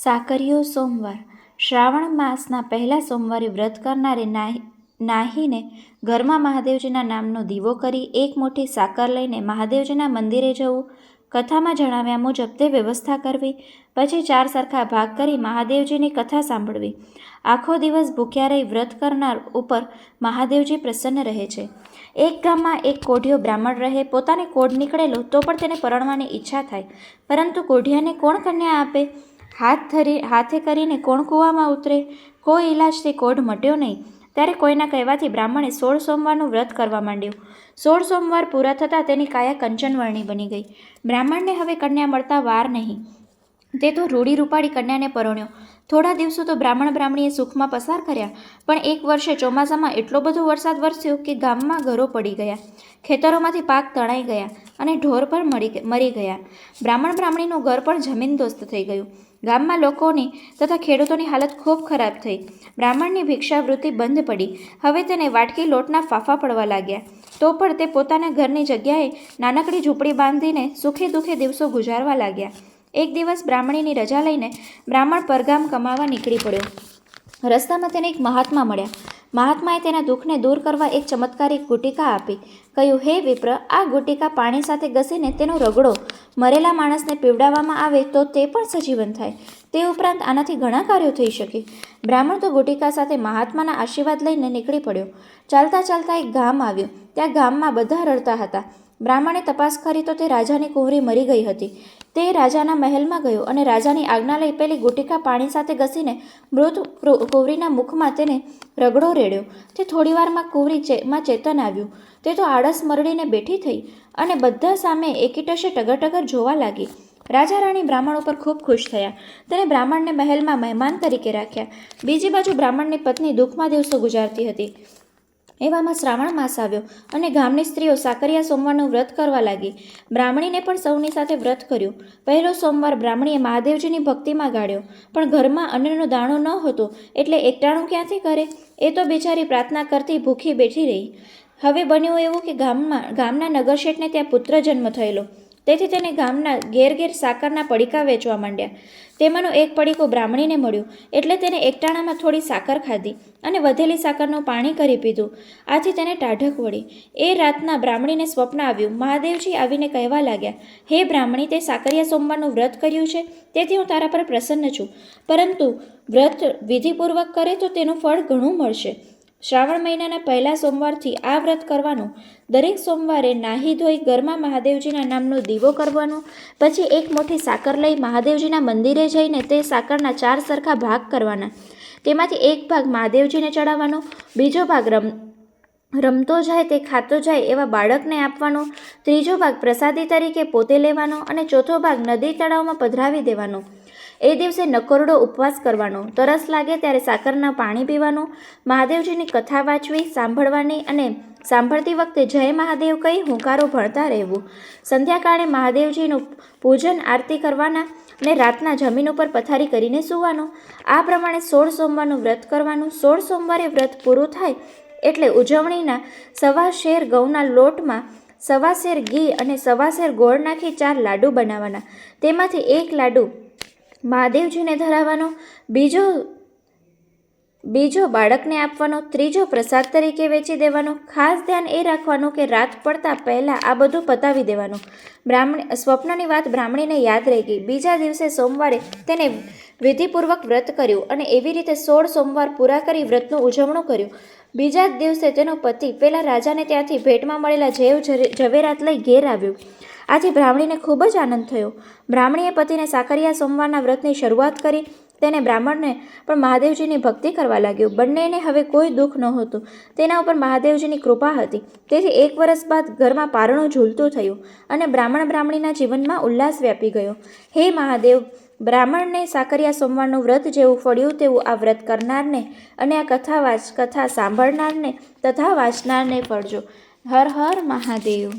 સાકરીયો સોમવાર. શ્રાવણ માસના પહેલા સોમવારે વ્રત કરનારે નાહીને ઘરમાં મહાદેવજીના નામનો દીવો કરી એક મુઠ્ઠી સાકર લઈને મહાદેવજીના મંદિરે જવું. કથામાં જણાવ્યા મુજબ તે વ્યવસ્થા કરવી. પછી 4 સરખા ભાગ કરી મહાદેવજીની કથા સાંભળવી. આખો દિવસ ભૂખ્યા રહી વ્રત કરનાર ઉપર મહાદેવજી પ્રસન્ન રહે છે. એક ગામમાં એક કોઢિયો બ્રાહ્મણ રહે. પોતાને કોઢ નીકળેલો તો પણ તેને પરણવાની ઈચ્છા થાય, પરંતુ કોઢિયાને કોણ કન્યા આપે? હાથે કરીને કોણ કૂવામાં ઉતરે? કોઈ ઈલાજથી કોઢ મટ્યો નહીં. ત્યારે કોઈના કહેવાથી બ્રાહ્મણે 16 સોમવારનું વ્રત કરવા માંડ્યું. 16 સોમવાર પૂરા થતાં તેની કાયા કંચનવર્ણી બની ગઈ. બ્રાહ્મણને હવે કન્યા મળતા વાર નહીં. તે તો રૂડી રૂપાળી કન્યાને પરણ્યો. થોડા દિવસો તો બ્રાહ્મણીએ સુખમાં પસાર કર્યા, પણ એક વર્ષે ચોમાસામાં એટલો બધો વરસાદ વરસ્યો કે ગામમાં ઘરો પડી ગયા, ખેતરોમાંથી પાક તણાઈ ગયા અને ઢોર પણ મરી ગયા. બ્રાહ્મણીનું ઘર પણ જમીનદોસ્ત થઈ ગયું. ગામમાં લોકોની તથા ખેડૂતોની હાલત ખૂબ ખરાબ થઈ. બ્રાહ્મણની ભિક્ષાવૃત્તિ બંધ પડી. હવે તેને વાટકી લોટના ફાફા પડવા લાગ્યા. તો પણ તે પોતાના ઘરની જગ્યાએ નાનકડી ઝૂંપડી બાંધીને સુખે દુઃખે દિવસો ગુજારવા લાગ્યા. એક દિવસ બ્રાહ્મણીની રજા લઈને બ્રાહ્મણ પરગામ કમાવા નીકળી પડ્યો. રસ્તામાં તેને એક મહાત્મા મળ્યા. મહાત્માએ તેના દુઃખને દૂર કરવા એક ચમત્કારિક ગુટિકા આપી. કહ્યું, હે વિપ્ર, આ ગુટિકા પાણી સાથે ઘસીને તેનો રગડો મરેલા માણસને પીવડાવવામાં આવે તો તે પણ સજીવન થાય. તે ઉપરાંત આનાથી ઘણા કાર્યો થઈ શકે. બ્રાહ્મણ તો ગુટિકા સાથે મહાત્માના આશીર્વાદ લઈને નીકળી પડ્યો. ચાલતા ચાલતા એક ગામ આવ્યો. ત્યાં ગામમાં બધા રડતા હતા. બ્રાહ્મણે તપાસ કરી તો તે રાજાની કુંવરી મરી ગઈ હતી. તે રાજાના મહેલમાં ગયો અને રાજાની આજ્ઞા લઈ પેલી ગુટિકા પાણી સાથે ઘસીને મૃત કુંવરીના મુખમાં તેને રગડો રેડ્યો. તે થોડીવારમાં કુંવરીમાં ચેતન આવ્યું. તે તો આળસ મરડીને બેઠી થઈ અને બધા સામે એકીટશે ટગર જોવા લાગી. રાજા રાણી બ્રાહ્મણ ઉપર ખૂબ ખુશ થયા. તેને બ્રાહ્મણને મહેલમાં મહેમાન તરીકે રાખ્યા. બીજી બાજુ બ્રાહ્મણની પત્ની દુઃખમાં દિવસો ગુજારતી હતી. એવામાં શ્રાવણ માસ આવ્યો અને ગામની સ્ત્રીઓ સાકરિયા સોમવારનું વ્રત કરવા લાગી. બ્રાહ્મણીને પણ સૌની સાથે વ્રત કર્યું. પહેલો સોમવાર બ્રાહ્મણીએ મહાદેવજીની ભક્તિમાં ગાળ્યો, પણ ઘરમાં અન્નનો દાણો ન હતો એટલે એકટાણું ક્યાંથી કરે? એ તો બિચારી પ્રાર્થના કરતી ભૂખી બેઠી રહી. હવે બન્યું એવું કે ગામના નગરશેઠને ત્યાં પુત્ર જન્મ થયેલો. તેથી તેને ગામના ઘેર સાકરના પડીકા વેચવા માંડ્યા. તેમાંનું એક પડીકું બ્રાહ્મણીને મળ્યું એટલે તેને એકટાણામાં થોડી સાકર ખાધી અને વધેલી સાકરનું પાણી કરી પીધું. આથી તેને ટાઢક વળી. એ રાતના બ્રાહ્મણીને સ્વપ્ન આવ્યું. મહાદેવજી આવીને કહેવા લાગ્યા, હે બ્રાહ્મણી, તે સાકરિયા સોમવારનું વ્રત કર્યું છે, તેથી હું તારા પર પ્રસન્ન છું. પરંતુ વ્રત વિધિપૂર્વક કરે તો તેનું ફળ ઘણું મળશે. શ્રાવણ મહિનાના પહેલા સોમવારથી આ વ્રત કરવાનું. દરેક સોમવારે નાહી ધોઈ ઘરમાં મહાદેવજીના નામનો દીવો કરવાનો. પછી એક મુઠ્ઠી સાકર લઈ મહાદેવજીના મંદિરે જઈને તે સાકરના 4 સરખા ભાગ કરવાના. તેમાંથી એક ભાગ મહાદેવજીને ચડાવવાનો, બીજો ભાગ રમતો જાય તે ખાતો જાય એવા બાળકને આપવાનો, ત્રીજો ભાગ પ્રસાદી તરીકે પોતે લેવાનો અને ચોથો ભાગ નદી તળાવમાં પધરાવી દેવાનો. એ દિવસે નકોરડો ઉપવાસ કરવાનો. તરસ લાગે ત્યારે સાકરના પાણી પીવાનું. મહાદેવજીની કથા વાંચવી, સાંભળવાની અને સાંભળતી વખતે જય મહાદેવ કહી હુંકારો ભણતા રહેવું. સંધ્યાકાળે મહાદેવજીનું પૂજન આરતી કરવાના અને રાતના જમીન ઉપર પથારી કરીને સૂવાનું. આ પ્રમાણે 16 સોમવારનું વ્રત કરવાનું. 16 સોમવારે વ્રત પૂરું થાય એટલે ઉજવણીના 1.25 શેર ઘઉંના લોટમાં 1.25 શેર ઘી અને 1.25 શેર ગોળ નાખી 4 લાડુ બનાવવાના. તેમાંથી એક લાડુ મહાદેવજીને ધરાવવાનો, બીજો બાળકને આપવાનો, ત્રીજો પ્રસાદ તરીકે વેચી દેવાનો. ખાસ ધ્યાન એ રાખવાનું કે રાત પડતા પહેલાં આ બધું પતાવી દેવાનું. સ્વપ્નની વાત બ્રાહ્મણીને યાદ રહી ગઈ. બીજા દિવસે સોમવારે તેને વિધિપૂર્વક વ્રત કર્યું અને એવી રીતે 16 સોમવાર પૂરા કરી વ્રતનું ઉજવણું કર્યું. બીજા જ દિવસે તેનો પતિ પેલા રાજાને ત્યાંથી ભેટમાં મળેલા ઝવેરાત લઈ ઘેર આવ્યો. આથી બ્રાહ્મણીને ખૂબ જ આનંદ થયો. બ્રાહ્મણીએ પતિને સાકરિયા સોમવારના વ્રતની શરૂઆત કરી. તેને બ્રાહ્મણને પણ મહાદેવજીની ભક્તિ કરવા લાગ્યો. બંનેને હવે કોઈ દુઃખ નહોતું. તેના ઉપર મહાદેવજીની કૃપા હતી. તેથી 1 વર્ષ બાદ ઘરમાં પારણું ઝૂલતું થયું અને બ્રાહ્મણીના જીવનમાં ઉલ્લાસ વ્યાપી ગયો. હે મહાદેવ, બ્રાહ્મણને સાકરિયા સોમવારનું વ્રત જેવું ફળ્યું તેવું આ વ્રત કરનારને અને આ કથા સાંભળનારને તથા વાંચનારને ફળજો. હર હર મહાદેવ.